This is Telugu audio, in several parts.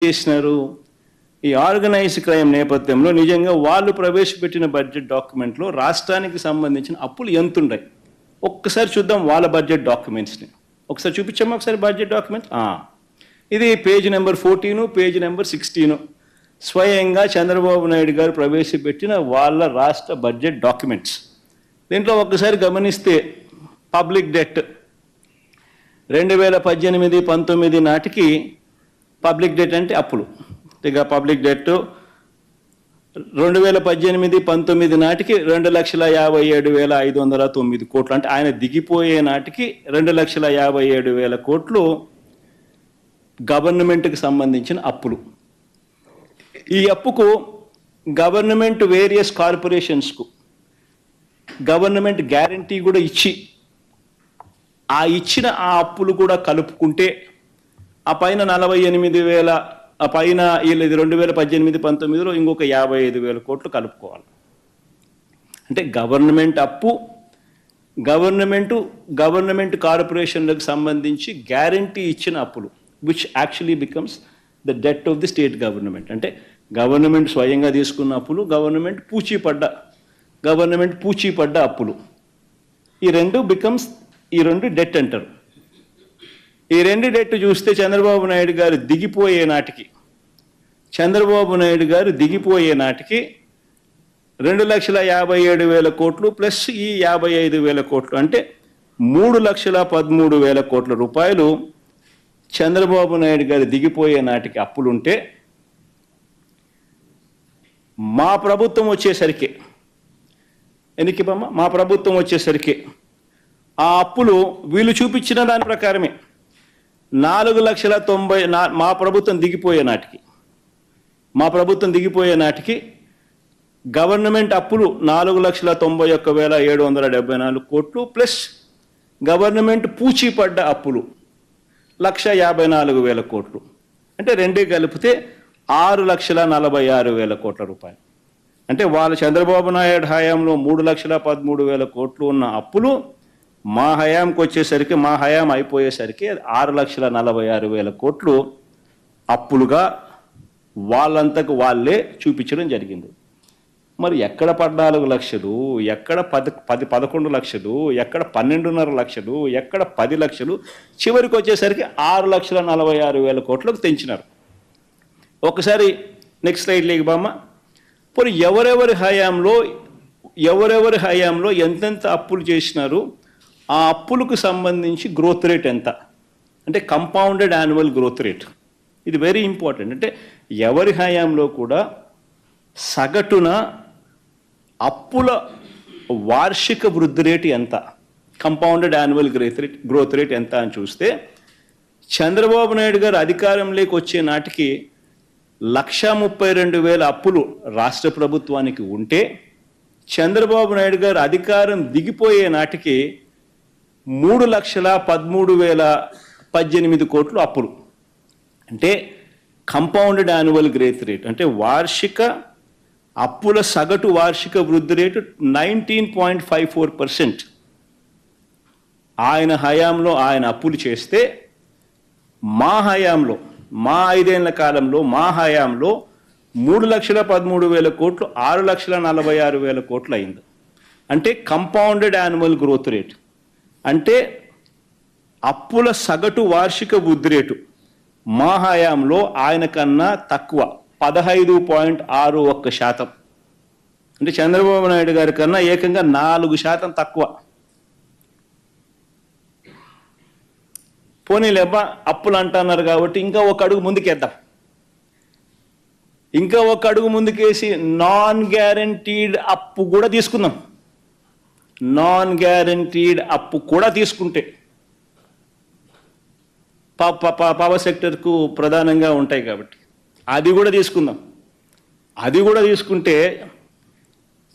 చేసినారు? ఈ ఆర్గనైజ్డ్ క్రైమ్ నేపథ్యంలో నిజంగా వాళ్ళు ప్రవేశపెట్టిన బడ్జెట్ డాక్యుమెంట్లో రాష్ట్రానికి సంబంధించిన అప్పులు ఎంత ఉన్నాయి ఒక్కసారి చూద్దాం. వాళ్ళ బడ్జెట్ డాక్యుమెంట్స్ని ఒకసారి చూపించాము. ఒకసారి బడ్జెట్ డాక్యుమెంట్స్ ఇది పేజ్ నెంబర్ 14, పేజ్ నెంబర్ 16 స్వయంగా చంద్రబాబు నాయుడు గారు ప్రవేశపెట్టిన వాళ్ళ రాష్ట్ర బడ్జెట్ డాక్యుమెంట్స్. దీంట్లో ఒక్కసారి గమనిస్తే పబ్లిక్ డెట్ 2018-19 నాటికి పబ్లిక్ డెట్ అంటే అప్పులు. ఇక పబ్లిక్ డెట్ 2018-19 నాటికి 2,57,509 కోట్లు. అంటే ఆయన దిగిపోయే నాటికి 2,57,000 కోట్లు గవర్నమెంట్కి సంబంధించిన అప్పులు. ఈ అప్పుకు గవర్నమెంట్ వేరియస్ కార్పొరేషన్స్కు గవర్నమెంట్ గ్యారంటీ కూడా ఇచ్చి ఇచ్చిన ఆ అప్పులు కూడా కలుపుకుంటే ఆ పైన 48,000, ఆ పైన 2018-19లో ఇంకొక 55,000 కోట్లు కలుపుకోవాలి. అంటే గవర్నమెంట్ అప్పు, గవర్నమెంట్ కార్పొరేషన్లకు సంబంధించి గ్యారంటీ ఇచ్చిన అప్పులు, which actually becomes the det of the state government. అంటే గవర్నమెంట్ స్వయంగా తీసుకున్న అప్పులు, గవర్నమెంట్ పూచీపడ్డ అప్పులు, ఈ రెండు డెట్ అంటారు. ఈ రెండు డెట్ చూస్తే చంద్రబాబు నాయుడు గారు దిగిపోయే నాటికి 2,57,000 కోట్లు ప్లస్ ఈ 55,000 కోట్లు అంటే 3,13,000 కోట్ల రూపాయలు చంద్రబాబు నాయుడు గారు దిగిపోయే నాటికి అప్పులుంటే, మా ప్రభుత్వం వచ్చేసరికి ఆ అప్పులు వీళ్ళు చూపించిన దాని ప్రకారమే 4,90,000. మా ప్రభుత్వం దిగిపోయే నాటికి గవర్నమెంట్ అప్పులు 4,91,774 కోట్లు ప్లస్ గవర్నమెంట్ పూచీపడ్డ అప్పులు 1,54,000 కోట్లు. అంటే రెండే కలిపితే 6,46,000 కోట్ల రూపాయలు. అంటే వాళ్ళ చంద్రబాబు నాయుడు హయాంలో 3,13,000 కోట్లు ఉన్న అప్పులు మా హయాం అయిపోయేసరికి 6,46,000 కోట్లు అప్పులుగా వాళ్ళంతకు వాళ్ళే చూపించడం జరిగింది. మరి ఎక్కడ 14 లక్షలు, ఎక్కడ 11 లక్షలు, ఎక్కడ 12.5 లక్షలు, ఎక్కడ 10 లక్షలు, చివరికి వచ్చేసరికి 6,46,000 కోట్లకు తెంచినారు. ఒకసారి నెక్స్ట్ స్లైడ్లోకి బామ్మ. పోనీ ఎవరెవరి హయాంలో ఎంతెంత అప్పులు చేసినారు, ఆ అప్పులకు సంబంధించి గ్రోత్ రేట్ ఎంత అంటే కంపౌండెడ్ యాన్యువల్ గ్రోత్ రేట్. ఇది వెరీ ఇంపార్టెంట్. అంటే ఎవరి హయాంలో కూడా సగటున అప్పుల వార్షిక వృద్ధి రేటు ఎంత, కంపౌండెడ్ యాన్యువల్ గ్రోత్ రేట్ ఎంత అని చూస్తే చంద్రబాబు నాయుడు గారు అధికారంలోకి వచ్చే నాటికి 1,32,000 అప్పులు రాష్ట్ర ప్రభుత్వానికి ఉంటే, చంద్రబాబు నాయుడు గారు అధికారం దిగిపోయే నాటికి 3,13,018 కోట్లు అప్పులు. అంటే కంపౌండెడ్ యాన్యువల్ గ్రోత్ రేట్ అంటే అప్పుల సగటు వార్షిక వృద్ధి రేటు 19.54%. ఆయన హయాంలో ఆయన అప్పులు చేస్తే మా 5 ఏళ్ల కాలంలో 3,13,000 కోట్లు 6,46,000 కోట్లు అయింది. అంటే కంపౌండెడ్ యాన్యువల్ గ్రోత్ రేట్ అంటే అప్పుల సగటు వార్షిక వృద్ధి రేటు మా హయాంలో ఆయన కన్నా తక్కువ 15.61%. అంటే చంద్రబాబు నాయుడు గారి కన్నా ఏకంగా 4% తక్కువ. పోనీలేబ్బా అప్పులు అంటున్నారు కాబట్టి ఇంకా ఒక అడుగు ముందుకేసి నాన్ గ్యారంటీడ్ అప్పు కూడా తీసుకుందాం. నాన్ గ్యారంటీడ్ అప్పు కూడా తీసుకుంటే పవర్ సెక్టర్కు ప్రధానంగా ఉంటాయి కాబట్టి అది కూడా తీసుకుంటే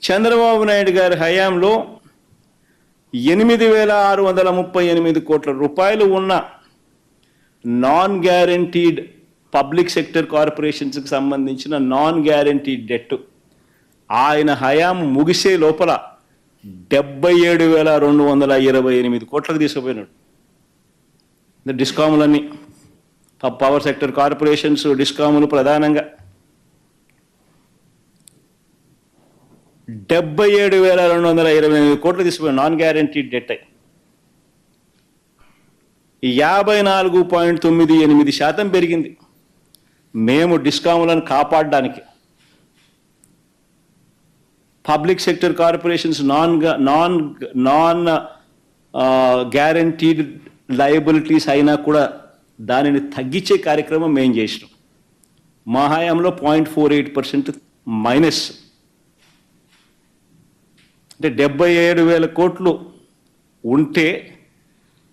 చంద్రబాబు నాయుడు గారి హయాంలో 8,638 కోట్ల రూపాయలు ఉన్న నాన్ గ్యారంటీడ్ పబ్లిక్ సెక్టర్ కార్పొరేషన్స్కి సంబంధించిన నాన్ గ్యారంటీడ్ డెట్ ఆయన హయాం ముగిసే లోపల 77,228 కోట్లకు తీసుకుపోయినాడు. డిస్కాములన్నీ పవర్ సెక్టర్ కార్పొరేషన్స్, డిస్కాములు ప్రధానంగా 77,228 కోట్లు తీసుకుపోయి నాన్ గ్యారంటీడ్ డెట్ 54.98% పెరిగింది. మేము డిస్కాములను కాపాడడానికి public sector corporations non guaranteed liabilities అయినా కూడా దానిని తగ్గించే కార్యక్రమం మేము చేసినాం. మా హయాంలో 0.48% మైనస్, అంటే 77,000 కోట్లు ఉంటే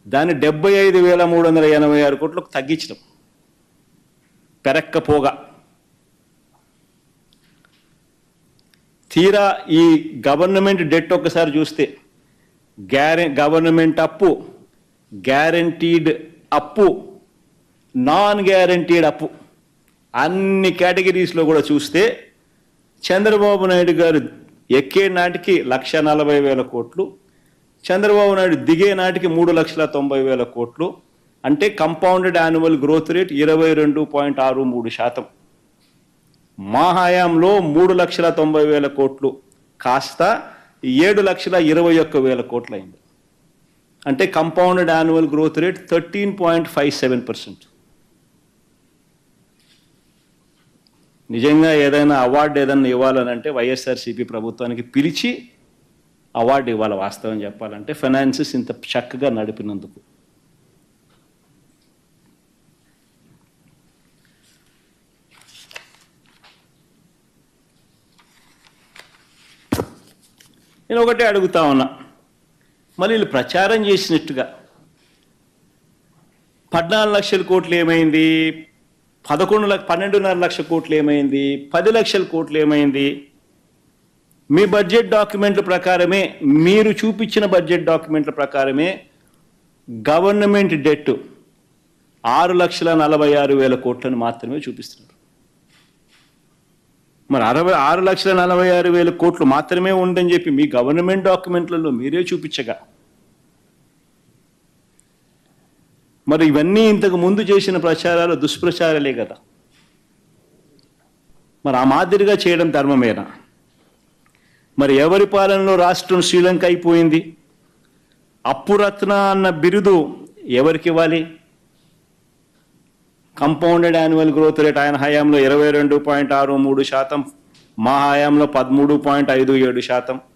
దాన్ని 75,386 కోట్లకు తగ్గించడం పెరక్కపోగా. తీరా ఈ గవర్నమెంట్ డెట్ ఒక్కసారి చూస్తే గవర్నమెంట్ అప్పు, గ్యారంటీడ్ అప్పు, నాన్ గ్యారంటీడ్ అప్పు అన్ని కేటగిరీస్లో కూడా చూస్తే చంద్రబాబు నాయుడు గారు ఎక్కే నాటికి 1,40,000 కోట్లు, చంద్రబాబు నాయుడు దిగే నాటికి 3,90,000 కోట్లు, అంటే కంపౌండెడ్ యాన్యువల్ గ్రోత్ రేట్ 22.63%. మా హయాంలో 3,90,000 కోట్లు కాస్త 7,21,000 కోట్లు అయింది, అంటే కంపౌండెడ్ యాన్యువల్ గ్రోత్ రేట్ 13.57%. నిజంగా ఏదైనా అవార్డు ఏదైనా ఇవ్వాలనంటే వైఎస్ఆర్సీపీ ప్రభుత్వానికి పిలిచి అవార్డు ఇవ్వాలి. వాస్తవం చెప్పాలంటే ఫైనాన్సెస్ ఇంత చక్కగా నడిపినందుకు. నేను ఒకటే అడుగుతా ఉన్నా, మళ్ళీ వీళ్ళు ప్రచారం చేసినట్టుగా 14 లక్షల కోట్లు ఏమైంది, 12.5 లక్షల కోట్లు ఏమైంది, 10 లక్షల కోట్లు ఏమైంది? మీ బడ్జెట్ డాక్యుమెంట్ల ప్రకారమే, మీరు చూపించిన బడ్జెట్ డాక్యుమెంట్ల ప్రకారమే గవర్నమెంట్ డెట్ 6,46,000 కోట్లను మాత్రమే చూపిస్తున్నారు. మరి 6,46,000 కోట్లు మాత్రమే ఉందని చెప్పి మీ గవర్నమెంట్ డాక్యుమెంట్లలో మీరే చూపించగా, మరి ఇవన్నీ ఇంతకు ముందు చేసిన ప్రచారాలు దుష్ప్రచారాలే కదా. మరి ఆ మాదిరిగా చేయడం ధర్మమేనా? మరి ఎవరి పాలనలో రాష్ట్రం శ్రీలంక అయిపోయింది? అప్పురత్న అన్న బిరుదు ఎవరికి ఇవ్వాలి? కంపౌండెడ్ యాన్యువల్ గ్రోత్ రేట్ ఆయన హయాంలో 22.63%, మా హయాంలో 13.57%.